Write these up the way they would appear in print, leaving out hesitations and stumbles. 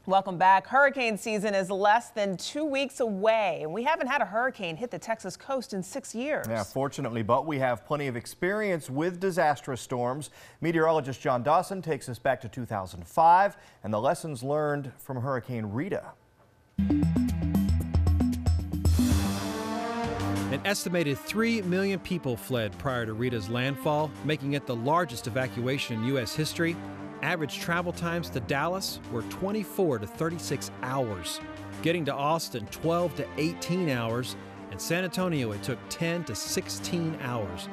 Welcome back. Hurricane season is less than 2 weeks away, and we haven't had a hurricane hit the Texas coast in 6 years. Yeah, fortunately, but we have plenty of experience with disastrous storms. Meteorologist John Dawson takes us back to 2005 and the lessons learned from Hurricane Rita. An estimated 3 million people fled prior to Rita's landfall, making it the largest evacuation in U.S. history. Average travel times to Dallas were 24 to 36 hours. Getting to Austin, 12 to 18 hours. And San Antonio, it took 10 to 16 hours.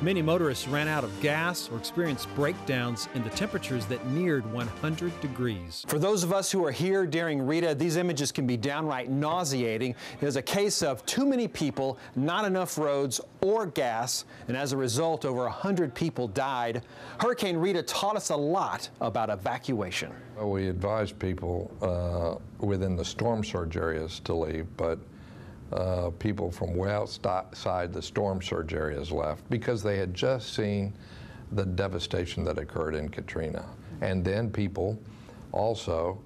Many motorists ran out of gas or experienced breakdowns in the temperatures that neared 100 degrees. For those of us who are here during Rita, these images can be downright nauseating. It is a case of too many people, not enough roads or gas, and as a result, over 100 people died. Hurricane Rita taught us a lot about evacuation. Well, we advised people within the storm surge areas to leave, but people from way outside the storm surge areas left because they had just seen the devastation that occurred in Katrina. And then people also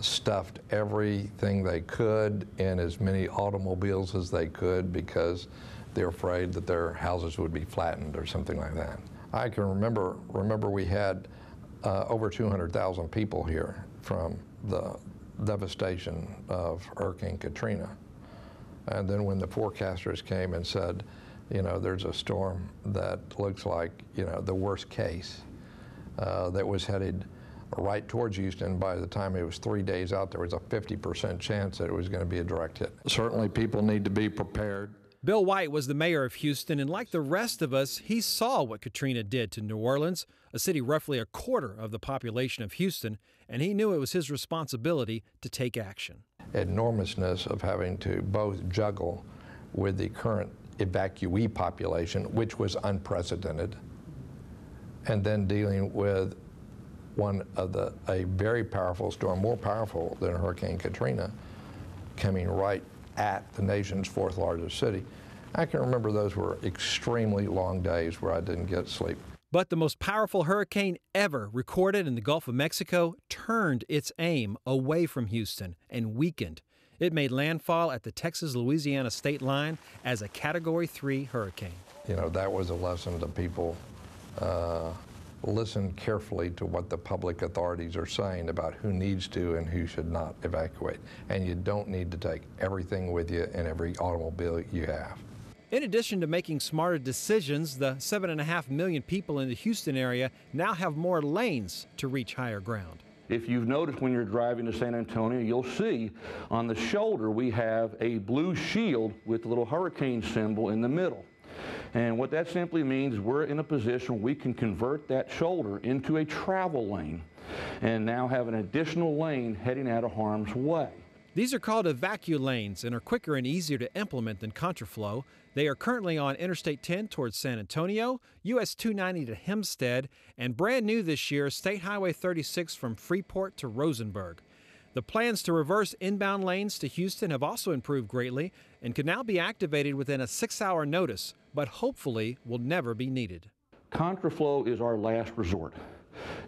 stuffed everything they could in as many automobiles as they could because they're afraid that their houses would be flattened or something like that. I can remember we had over 200,000 people here from the devastation of Hurricane Katrina. And then when the forecasters came and said, you know, there's a storm that looks like, you know, the worst case that was headed right towards Houston, by the time it was 3 days out, there was a 50% chance that it was going to be a direct hit. Certainly people need to be prepared. Bill White was the mayor of Houston, and like the rest of us, he saw what Katrina did to New Orleans, a city roughly a quarter of the population of Houston, and he knew it was his responsibility to take action. Enormousness of having to both juggle with the current evacuee population, which was unprecedented, and then dealing with a very powerful storm, more powerful than Hurricane Katrina, coming right at the nation's fourth largest city. I can remember those were extremely long days where I didn't get sleep. But the most powerful hurricane ever recorded in the Gulf of Mexico turned its aim away from Houston and weakened. It made landfall at the Texas-Louisiana state line as a Category 3 hurricane. You know, that was a lesson to people. Listen carefully to what the public authorities are saying about who needs to and who should not evacuate. And you don't need to take everything with you in every automobile you have. In addition to making smarter decisions, the 7.5 million people in the Houston area now have more lanes to reach higher ground. If you've noticed when you're driving to San Antonio, you'll see on the shoulder we have a blue shield with the little hurricane symbol in the middle. And what that simply means is we're in a position we can convert that shoulder into a travel lane and now have an additional lane heading out of harm's way. These are called evacu lanes and are quicker and easier to implement than contraflow. They are currently on Interstate 10 towards San Antonio, US 290 to Hempstead, and brand new this year, State Highway 36 from Freeport to Rosenberg. The plans to reverse inbound lanes to Houston have also improved greatly and can now be activated within a 6-hour notice, but hopefully will never be needed. Contraflow is our last resort.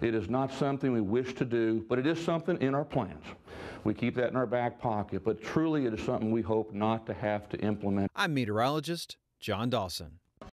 It is not something we wish to do, but it is something in our plans. We keep that in our back pocket, but truly it is something we hope not to have to implement. I'm meteorologist John Dawson.